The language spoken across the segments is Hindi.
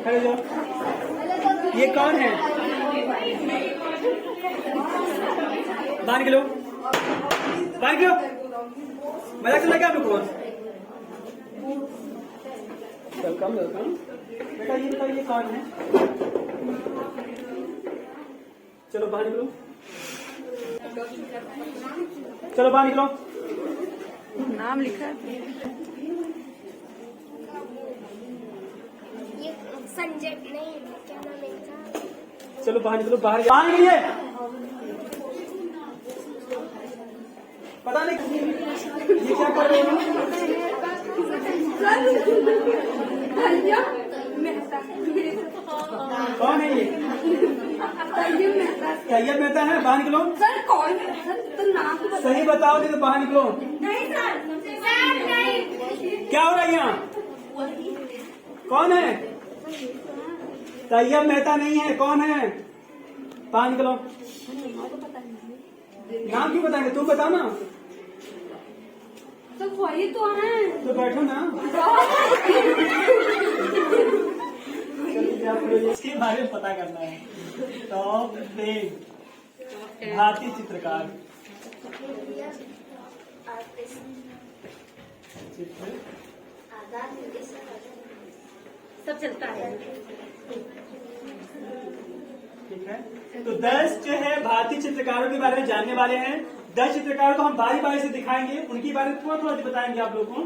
खड़े जाओ। ये कौन है? बाहर निकलो, बाहर निकलो। मजाक चल रहा क्या आप लोग को? Welcome welcome. बेटा ये बताओ ये कौन है? चलो बाहर निकलो, चलो बाहर निकलो। नाम लिखा है। ये संजय नहीं, क्या नाम है इनका? चलो बाहर निकलो, बाहर नहीं है। पता नहीं ये क्या कर रहे हो? कौन है ये? तैयब मेहता है। बाहर निकलो। सर कौन है सर? तो नाम सही बताओ नहीं तो बाहर निकलो। नहीं सर, सर नहीं। क्या हो रहा है यहाँ? कौन है? तैयब मेहता नहीं है। कौन है? बाहर निकलो। नाम क्यों बताएंगे? तुम बताओ ना। तो वही तो है। तो बैठो ना। इसके बारे में पता करना है। टॉप 10 भारतीय चित्रकार। सब चलता है। ठीक है, तो 10 जो है भारतीय चित्रकारों के बारे में जानने वाले हैं। 10 चित्रकारों को हम बारी बारी से दिखाएंगे, उनके बारे में थोड़ा थोड़ा बताएंगे आप लोगों को।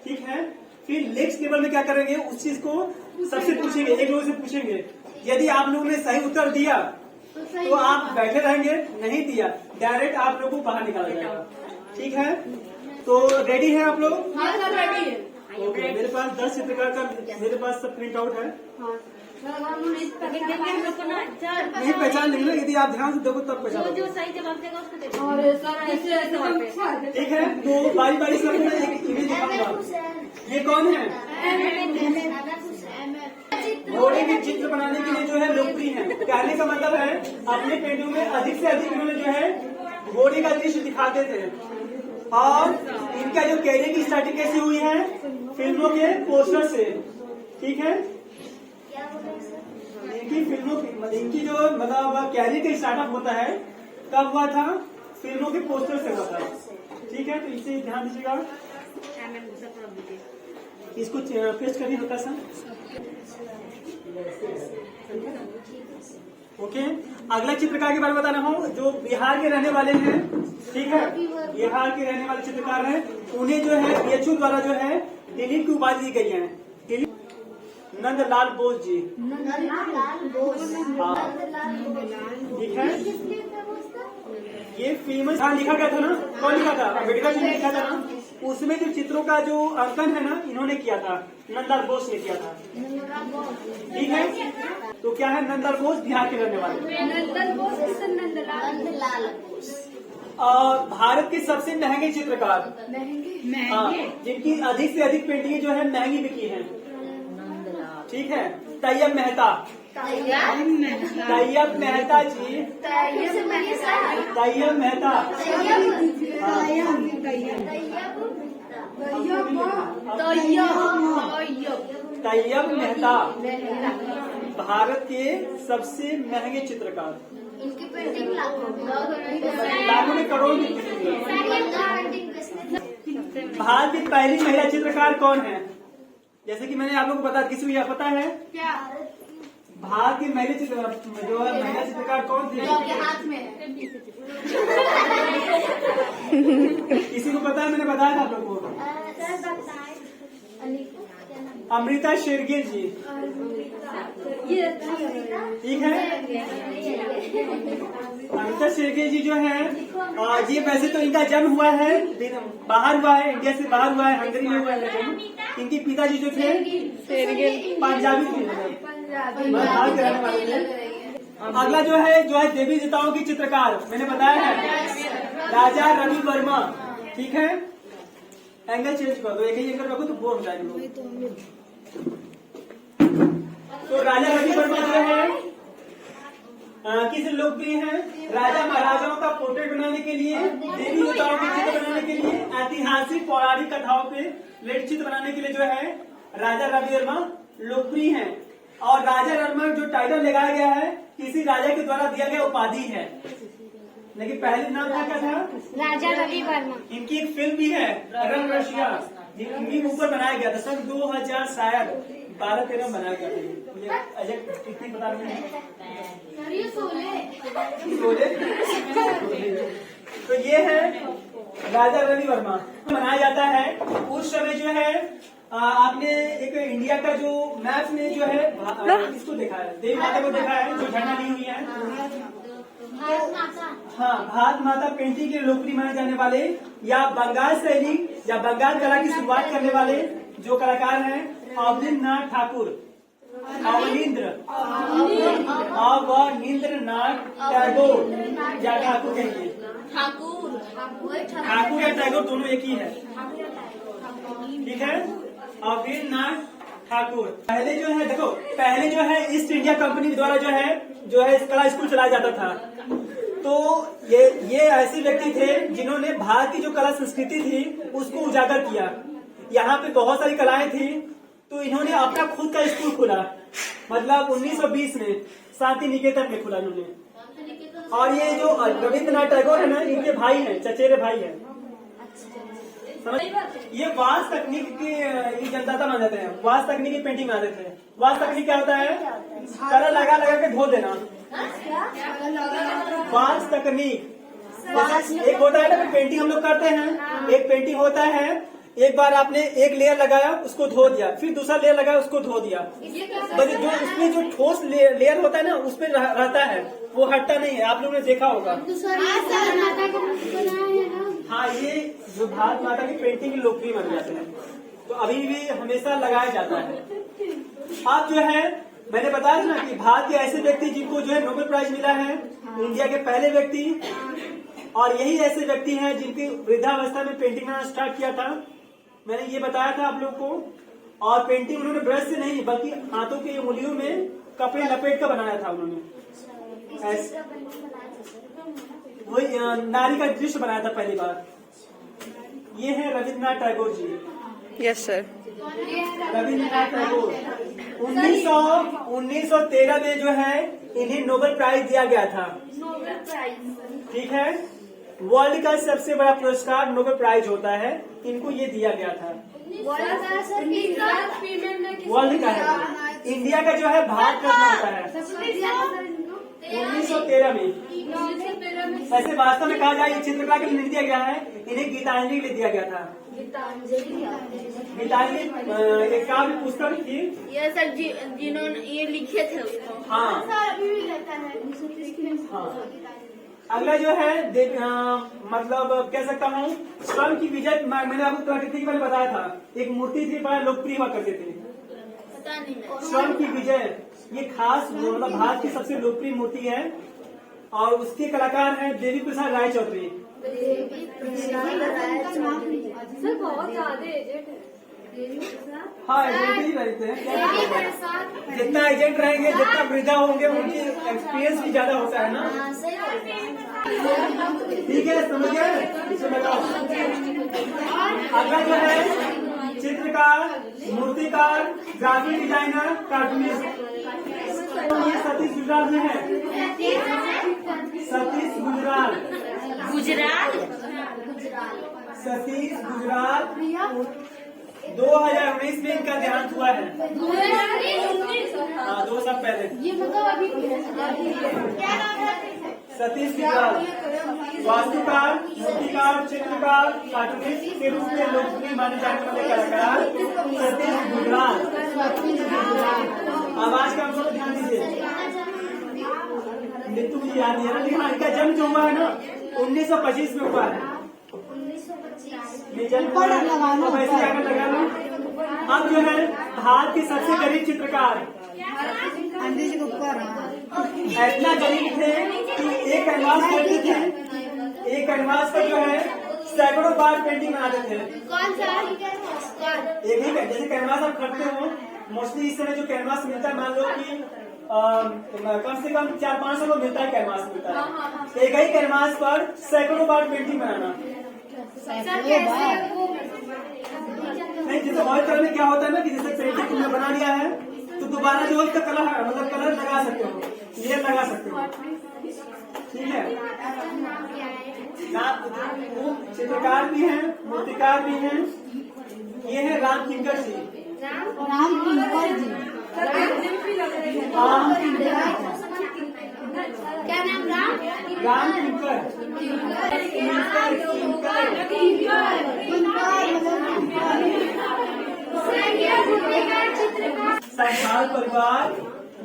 ठीक है, फिर नेक्स्ट लेवल में क्या करेंगे, उस चीज को सबसे पूछेंगे, एक लोगों से पूछेंगे। यदि आप लोगों ने सही उत्तर दिया तो आप बैठे रहेंगे, नहीं दिया डायरेक्ट आप लोगों को बाहर निकाला जाएगा। ठीक है, तो रेडी है आप लोग? हाँ सर रेडी है। ओके, मेरे पास 10 चित्रकार का मेरे पास सब प्रिंट आउट है। नहीं पहचान नहीं, यदि आप ध्यान से देखो तब पहचान। जो सही जवाब देगा उसको देगा। सर ऐसे ठीक है, तो बारी बारी से अपना एक इमेज दिखाऊंगा। ये कौन है? घोड़े के चित्र बनाने के लिए जो है लोकप्रिय है। कहने का मतलब है अपने पेंटिंग में अधिक से अधिक इन्होंने जो है घोड़े का दृश्य दिखाते थे। और इनका जो कैरियर की स्टार्टिंग कैसे हुई है? फिल्मों के पोस्टर से। ठीक है, इनकी फिल्मों की इनकी जो मतलब कैरियर का स्टार्टअप होता है कब हुआ था? फिल्मों के पोस्टर से हुआ था। ठीक है, तो इसे ध्यान दीजिएगा। इसको पेस्ट करनी होता है सर। ओके, अगला चित्रकार के बारे में बताना हो जो बिहार के रहने वाले हैं। ठीक है, बिहार के रहने वाले चित्रकार हैं। उन्हें जो है बीएचयू द्वारा जो है दिलीप की उपाधि दी गई है। नंदलाल बोस जी। हाँ ठीक है, ये फेमस लिखा गया था ना, कौन लिखा था? अम्बेडकर जी ने लिखा था ना। उसमें जो चित्रों का जो अंकन है ना, इन्होंने किया था, नंदलाल बोस ने किया था। ठीक है, तो क्या है? नंदलाल बोस बिहार के रहने वाले। नंदलाल बोस भारत के सबसे महंगे चित्रकार, जिनकी अधिक से अधिक पेंटिंग जो है महंगी बिकी है। ठीक है, तैयब मेहता। तैयब मेहता जी। तैयब मेहता। तैयब मेहता भारत के सबसे महंगे चित्रकार। इनकी पेंटिंग लाखों में करोड़ों में बिकती है। भारत की पहली महिला चित्रकार कौन है? जैसे कि मैंने आप लोगों को बता, किसी को यह पता है क्या? भारत की महिला चित्रकार कौन थी? हाथ में किसी को पता है? मैंने बताया था आप लोगों को। अमृता शेरगिल जी। ठीक है, अमृता शेरगिल जी जो है जी, वैसे तो इनका जन्म हुआ है बाहर हुआ है, इंडिया से बाहर हुआ है, हंगरी में हुआ है। इनके पिताजी जो थे पंजाबी थे, बाहर के रहने वाले थे। अगला जो है देवी देवताओं की चित्रकार, मैंने बताया है राजा रवि वर्मा। ठीक है, एंगल चेंज कर दो, एक ही एंगल रखो तो बोर हो जाएंगे। तो राजा रवि वर्मा जो है किस लोकप्रिय है? राजा महाराजाओं का पोर्ट्रेट बनाने के लिए, देवी देवताओं के चित्र बनाने के लिए, ऐतिहासिक पौराणिक कथाओं पे चित्र बनाने के लिए जो है राजा रवि वर्मा लोकप्रिय हैं। और राजा रविवर्मा जो टाइटल लगाया गया है किसी राजा के द्वारा दिया गया उपाधि है, लेकिन पहले नाम क्या था? राजा रवि वर्मा। इनकी एक फिल्म भी है रंग रशिया, इनके ऊपर बनाया गया था सन 2000 शायद 12-13 बनाया गया था। मुझे एग्जैक्ट कितनी पता नहीं है। तो ये है राजा रवि वर्मा मनाया जाता है। उस समय जो है आपने एक इंडिया का जो मैप में जो है इसको देखा है, देवी माता को देखा है जो झंडा ली हुई है। हाँ, भारत माता पेंटिंग के लोकप्रिय माने जाने वाले या बंगाल शैली या बंगाल कला की शुरुआत करने वाले जो कलाकार हैं अवनींद्रनाथ ठाकुर, अवनींद्रनाथ टैगोर या ठाकुर कहेंगे, ठाकुर या टैगोर दोनों एक ही है, ठीक है। अवनींद्रनाथ ठाकुर पहले जो है देखो, पहले जो है ईस्ट इंडिया कंपनी द्वारा जो है कला स्कूल चलाया जाता था। तो ये ऐसे व्यक्ति थे जिन्होंने भारत की जो कला संस्कृति थी उसको उजागर किया। यहाँ पे बहुत सारी कलाएं थी, तो इन्होंने अपना खुद का स्कूल खोला, मतलब 1920 में शांति निकेतन में खोला इन्होंने। और ये जो रविंद्रनाथ टैगोर है ना, इनके भाई हैं, चचेरे भाई हैं। ये वास तकनीक की जनदाता माने जाते हैं, वास तकनीक की पेंटिंग बनाते थे। वास तकनीक क्या होता है? कलर लगा के धो देना। वास तकनीक एक होता है ना, पेंटिंग हम लोग करते हैं, एक पेंटिंग होता है एक बार आपने एक लेयर लगाया उसको धो दिया, फिर दूसरा लेयर लगाया उसको धो दिया, बस जो उसमें जो ठोस लेयर होता है ना उसमें रहता है, वो हटता नहीं है। आप लोगों ने देखा होगा। हाँ, ये जो भारत माता की पेंटिंग लोकप्रिय माने जाते हैं, तो अभी भी हमेशा लगाया जाता है। आप जो है मैंने बताया ना कि भारत के ऐसे व्यक्ति जिनको जो है नोबेल प्राइज मिला है, इंडिया के पहले व्यक्ति, और यही ऐसे व्यक्ति हैं जिनकी वृद्धावस्था में पेंटिंग बनाना स्टार्ट किया था। मैंने ये बताया था आप लोग को। और पेंटिंग उन्होंने ब्रश से नहीं बल्कि हाथों की उंगलियों में कपड़े लपेट कर बनाया था उन्होंने। वही नारी का दृश्य बनाया था पहली बार। ये है रविंद्रनाथ टैगोर जी। Yes sir. रविंद्रनाथ टैगोर 1913 में जो है इन्हें नोबेल प्राइज दिया गया था। ठीक है, वर्ल्ड का सबसे बड़ा पुरस्कार नोबेल प्राइज होता है, इनको ये दिया गया था। वर्ल्ड का है, इंडिया का जो है भारत का होता है 1913 में। ऐसे वास्तव में कहा जाए चित्रकला के लिए दिया गया है, इन्हें गीतांजलि के लिए दिया गया था। गीतांजलि एक काव्य पुस्तक थी, ये सर जिन्होंने ये लिखे थे उसको। हाँ। अगला जो है मतलब कह सकता हूँ स्वर्ण की विजय। मैंने आपको प्रकृति के बारे में बताया था, एक मूर्ति थी, बड़ा लोकप्रिय हुआ करते थे। पता नहीं। स्वर्ण की विजय ये खास मतलब भारत की सबसे लोकप्रिय मूर्ति है, और उसके कलाकार हैं देवी प्रसाद राय चौधरी। सर बहुत ज्यादा हाँ, एजेंट ही रहते हैं। जितना एजेंट रहेंगे, जितना वृद्धा होंगे, उनकी एक्सपीरियंस भी ज्यादा होता है ना। ठीक है, समझ गए। अगला जो है चित्रकार, मूर्तिकार, ग्राफिक डिजाइनर, कार्टूनिस्ट। ये सतीश गुजराल में है। सतीश गुजराल। सतीश गुजराल 2019 में इनका देहांत हुआ है। 2 साल पहले। सतीश गुजराल वास्तुकार, मूर्तिकार, चित्रकार, कार्टूनिस्ट के रूप में लोकप्रिय माने जाने वाले कलाकार सतीश गुजराल। आवाज का अंशों को ध्यान दीजिए। मृत्यु मुझे याद नहीं है ना, लेकिन इनका जन्म जो हुआ है ना 1925 में हुआ है। अब जो है भारत के सबसे गरीब चित्रकार इतना गरीब थे कि एक कैनवास करते थे, एक कैनवास पर जो है सैकड़ों बार पेंटिंग बनाते थे। एक ही जैसे कैनवास आप खरीदते हो, मोस्टली इस समय जो कैनवास मिलता है, मान लो कि कम से कम 4-5 को मिलता है, कैनवास मिलता है। एक ही कैनवास पर सैकड़ों बार पेंटिंग बनाना। नहीं, जैसे ऑयल कलर में क्या होता है ना कि जैसे पेंटिंग तुमने बना लिया है तो दोबारा जो इसका कलर है मतलब कलर लगा सकते हो, लेयर लगा सकते हो। ठीक है, वो चित्रकार भी हैं, मूर्तिकार भी हैं। ये है राम किंकर जी। राम किंकर जी। हाँ, क्या नाम? राम किंकर। संथाल परिवार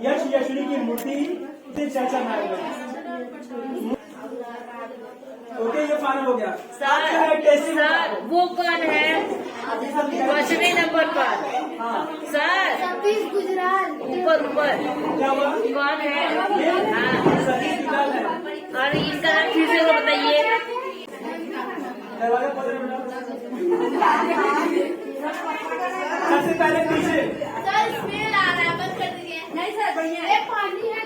यश यशनी की मूर्ति से चर्चा में आएगा। ओके, ये फाइनल हो गया। सर वो कौन है 5वें नंबर पर? हाँ, सर सतीश गुजराल। ऊपर ऊपर क्या हुआ? कौन है? ये हाँ, सतीश गुजराल है। और इसका फिर से वो बताइए। दरवाजा खोल रहे बेटा। सबसे पहले पीछे सर स्मेल आ रहा है, बंद कर दीजिए। नहीं सर, बढ़िया। पानी है।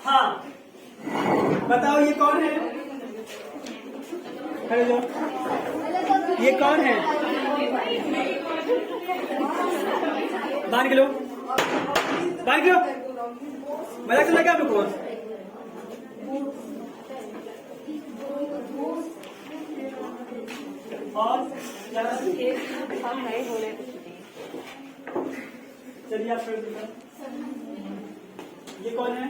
हाँ, बताओ ये कौन है? खड़े जाओ। ये कौन है? बाहर निकलो, बाहर निकलो। मजाक चल रहा है क्या आप लोग को? और चलिए आप खड़े हो जाओ। ये कौन है?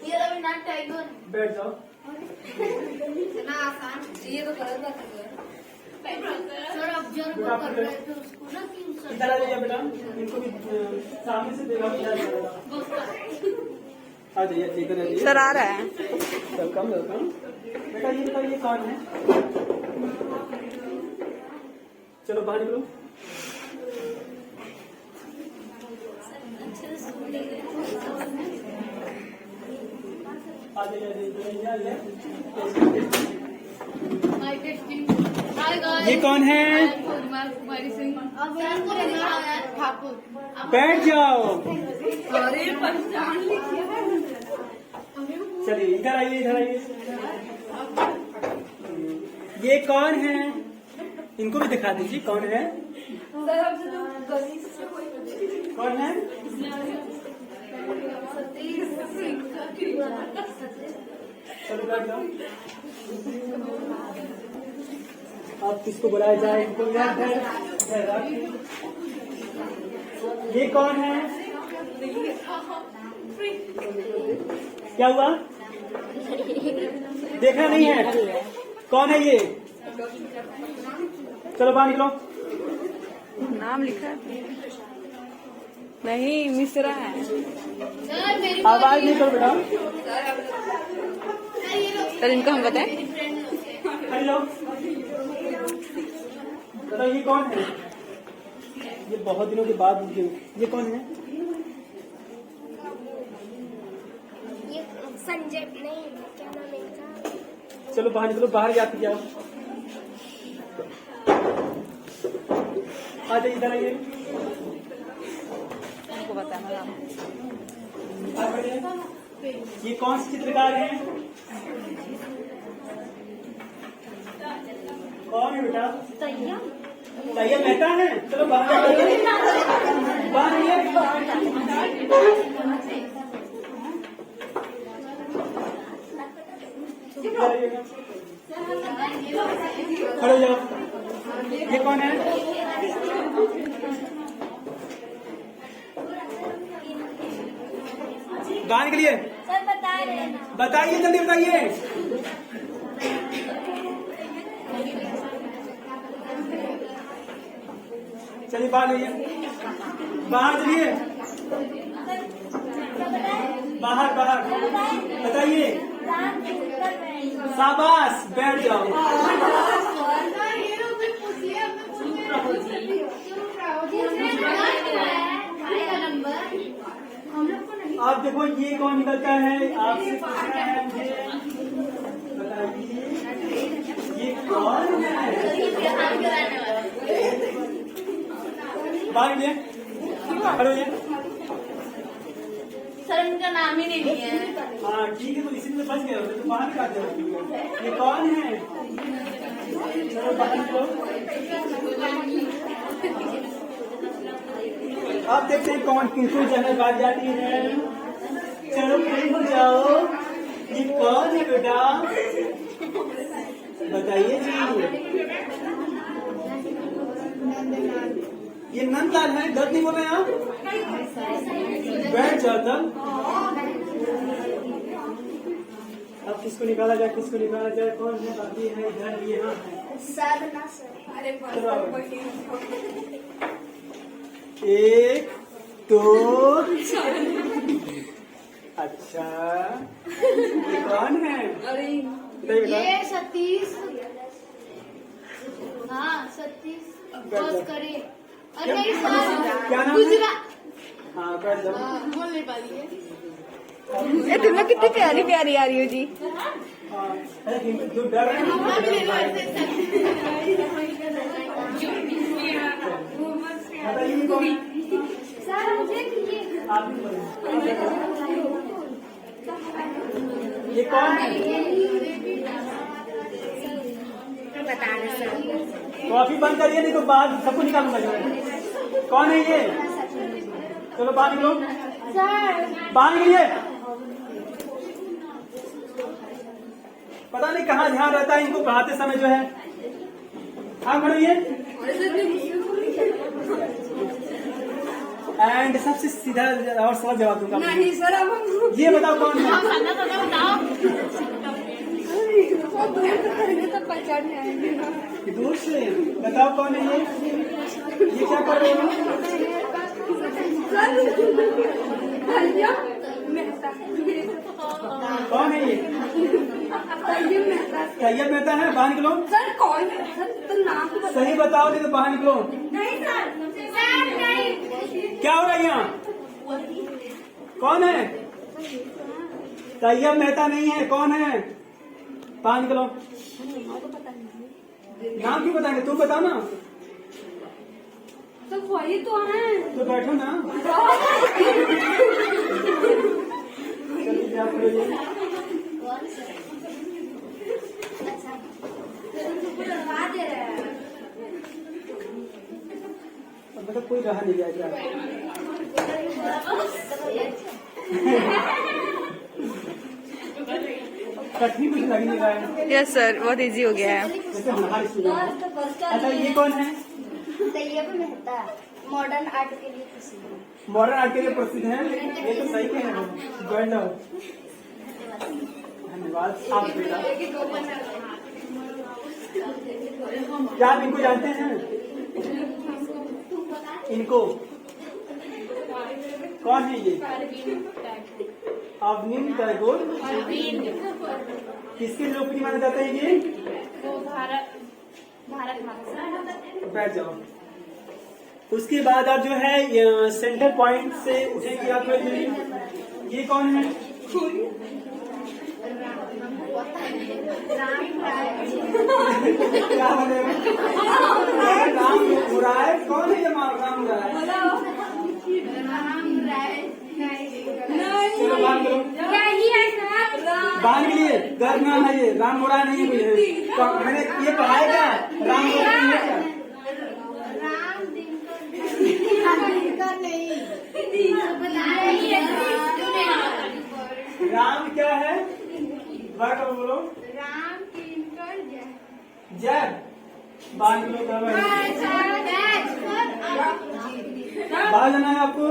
ये रविनाथ टैगोर। बैठ जाओ। इतना आसान। ये तो गलत बात है सर। ऑब्जर्व कर रहे थे उसको ना कि इधर आ जाइए बेटा, इनको भी सामने से देखा आ जाइए, इधर आ जाइए। सर आ रहा है। Welcome welcome. बेटा ये बताइए कौन है? चलो बाहर निकलो। आ जाइए। ये कौन है? ठाकुर। बैठ जाओ। अरे पहचान चलिए इधर आइए, इधर आइए। ये कौन है? इनको भी दिखा दीजिए कौन है? कौन है? चलो बैठ जाओ। अब किसको बुलाया जाए? इनको याद है? ये कौन है? क्या हुआ? देखा नहीं है? कौन है ये? चलो बाहर निकलो। नाम लिखा है? नहीं, मिश्रा है। सर मेरी आवाज नहीं करो बेटा। सर इनको हम बताएं? हेलो, बताओ ये कौन है? ये बहुत दिनों के बाद ये कौन है? ये संजय नहीं, क्या नाम है इनका? चलो बाहर निकलो, बाहर जाते जाओ। आ जाइए, इधर आइए। उनको बताना नाम। आ बढ़िए। ये कौन से चित्रकार हैं? कौन है बेटा? तैयब मेहता है। चलो बाहर आइए। बाहर आइए। खड़े हो जाओ। ये कौन है? बाहर निकलिए। सर बता रहे हैं ना। बताइए, जल्दी बताइए। चलिए बाहर जाइए, बाहर चलिए, बाहर बाहर बताइए। शाबाश, बैठ जाओ। आप देखो ये कौन निकलता है? आपसे पूछना है मुझे, बताइए ये कौन है? बाहर निकलिए, खड़े होइए। सर इनका नाम ही नहीं है। हाँ ठीक है, तो इसी में फंस गए, तो बाहर निकाल दो। ये कौन है? चलो बाहर निकलो। अब देखते हैं कौन किसको जगह बात जाती है। चलो फ्री हो जाओ। ये कौन है बेटा, बताइए जी। ये नंदलाल है, गलत नहीं बोल रहे हैं आप। बैठ जाओ तब। अब किसको निकाला जाए, किसको निकाला जाए, कौन है बाकी है इधर, यहाँ है। साधना सर। अरे एक दो, अच्छा ये कौन है? बताइए बेटा। ये सतीश। हाँ सतीश बस करे। अरे नहीं सर, क्या नाम है? गुजरात। हाँ बैठ जाओ। बोल नहीं पा रही है। ये तुम लोग कितनी प्यारी प्यारी आ रही हो जी। हाँ, अरे जो डर रहे हैं बताइए कौन है? सर मुझे ये आप ही बोलिए। ये कौन है? बता रहे सर। कॉफी बंद करिए, नहीं तो बाद सबको निकालूंगा जो। कौन है ये? चलो बाहर निकलो, सर बाहर निकलिए। पता नहीं कहाँ ध्यान रहता है इनको पढ़ाते समय जो है। हाँ बढ़िए। एंड सबसे सीधा और सरल जवाब दूंगा। नहीं सर, अब हम ये बताओ कौन है? तो पहचान में आएंगे। दूर से बताओ कौन है ये क्या कर रहे हो? भैया मेहता। कौन है ये? भैया मेहता। तैयब मेहता है, बाहर निकलो। सर कौन है सर, तो नाम तो बता। सही बताओ नहीं तो बाहर निकलो। नहीं सर, सर नहीं। क्या हो रहा है यहाँ? कौन है? तैयब मेहता नहीं है, कौन है? बाहर निकलो। नाम क्यों बताएंगे, तुम बताओ ना। तो वही तो है। तो बैठो ना। चलिए आप बोलिए। अब मतलब कोई रहा नहीं गया क्या? कठिन कुछ लग नहीं रहा है। यस सर, बहुत इजी हो गया है। जैसे हमारे स्टूडेंट। अच्छा ये कौन है? तैयब मेहता मॉडर्न आर्ट के लिए प्रसिद्ध है। मॉडर्न आर्ट के लिए प्रसिद्ध है। ये तो सही कह रहे हो। ज्वाइन जाओ। धन्यवाद आप बेटा। क्या आप इनको जानते हैं? इनको कौन है ये? अवनींद्र टैगोर। किसके लोकप्रिय माना जाता है ये? बैठ जाओ। उसके बाद आप जो है सेंटर पॉइंट से उठेंगे आप। ये कौन है? क्या बनेगा? राम राय। कौन है ये? राम राय। चलो बात करो। बाहर के लिए गर्व नाम है ये। राम मोरा नहीं है कोई है। तो मैंने ये पढ़ाया क्या? राम मोरा नहीं है क्या? राम क्या है? दोबारा करो, बोलो। राम किंकर जय। बाहर के लोग बाहर जाना है आपको।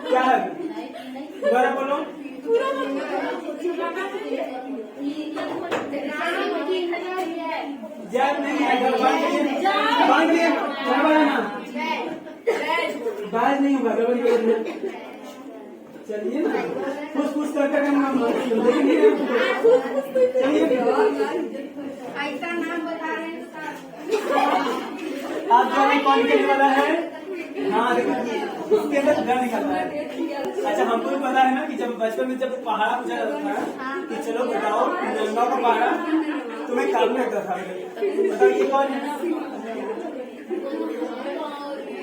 क्या है? दोबारा बोलो। जय नहीं है। बाहर के बाहर नहीं होगा। चलिए ना, कुछ कुछ करके चलिए। ऐसा नाम बता रहे हैं आप जो कौन करने वाला है? हाँ देखो उसके अंदर डर निकलता है। अच्छा हमको भी पता है ना कि जब बचपन में जब पहाड़ा पूछा जाता था कि चलो बताओ गंगा का पहाड़ा, तुम्हें काम में लगता था। बताओ ये कौन है?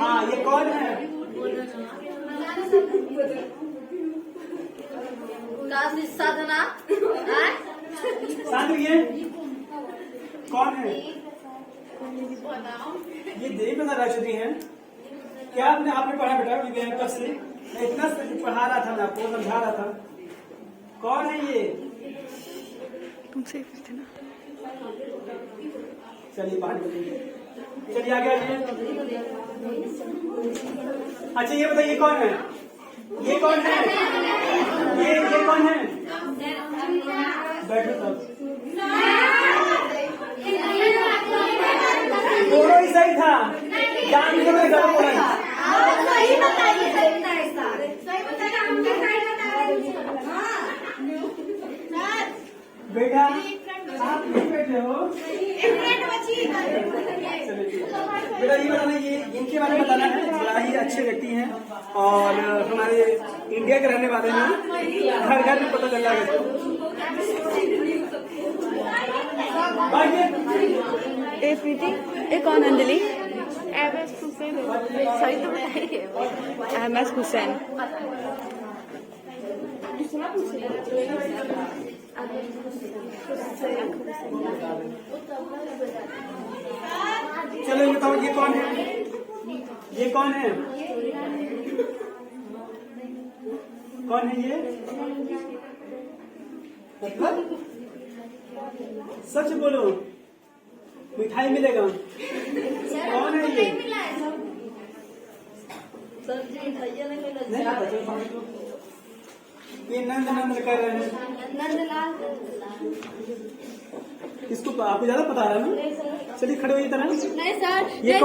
हाँ ये कौन है? साधना। साधु ये कौन है? ये देवी प्रसाद राय चौधरी हैं। क्या आपने पढ़ा बेटा विज्ञान कब से? मैं इतना पढ़ा रहा था, मैं आपको समझा रहा था। कौन है ये? तुमसे पूछते ना। चलिए बाहर बताइए, चलिए आगे आइए। अच्छा ये बताइए कौन है? ये कौन है? ये कौन है? बैठो तब। दोनों ही सही था, जान के मैं गलत बोला। सही बताइए, सही बताइए सर, सही बताइए, हमने सही बताया। सर बेटा आप नहीं बैठे हो? एक मिनट बची। बेटा ये बताना, ये इनके बारे में बताना है। बड़ा ही अच्छे व्यक्ति हैं और हमारे इंडिया के रहने वाले हैं, घर घर में पता चल रहा है। ए प्रीति, ए कौन अंजलि? MS हुसैन। सही तो बताइए। MS हुसैन। चलो ये बताओ ये कौन है? ये कौन है? कौन है ये? मतलब सच बोलो, मिठाई मिलेगा। कौन है ये? नहीं पता, चलो समझ लो। ये नंद कर रहे हैं। नंदलाल। इसको आपको ज्यादा पता है ना? चलिए खड़े होइए तरह। नहीं सर, ये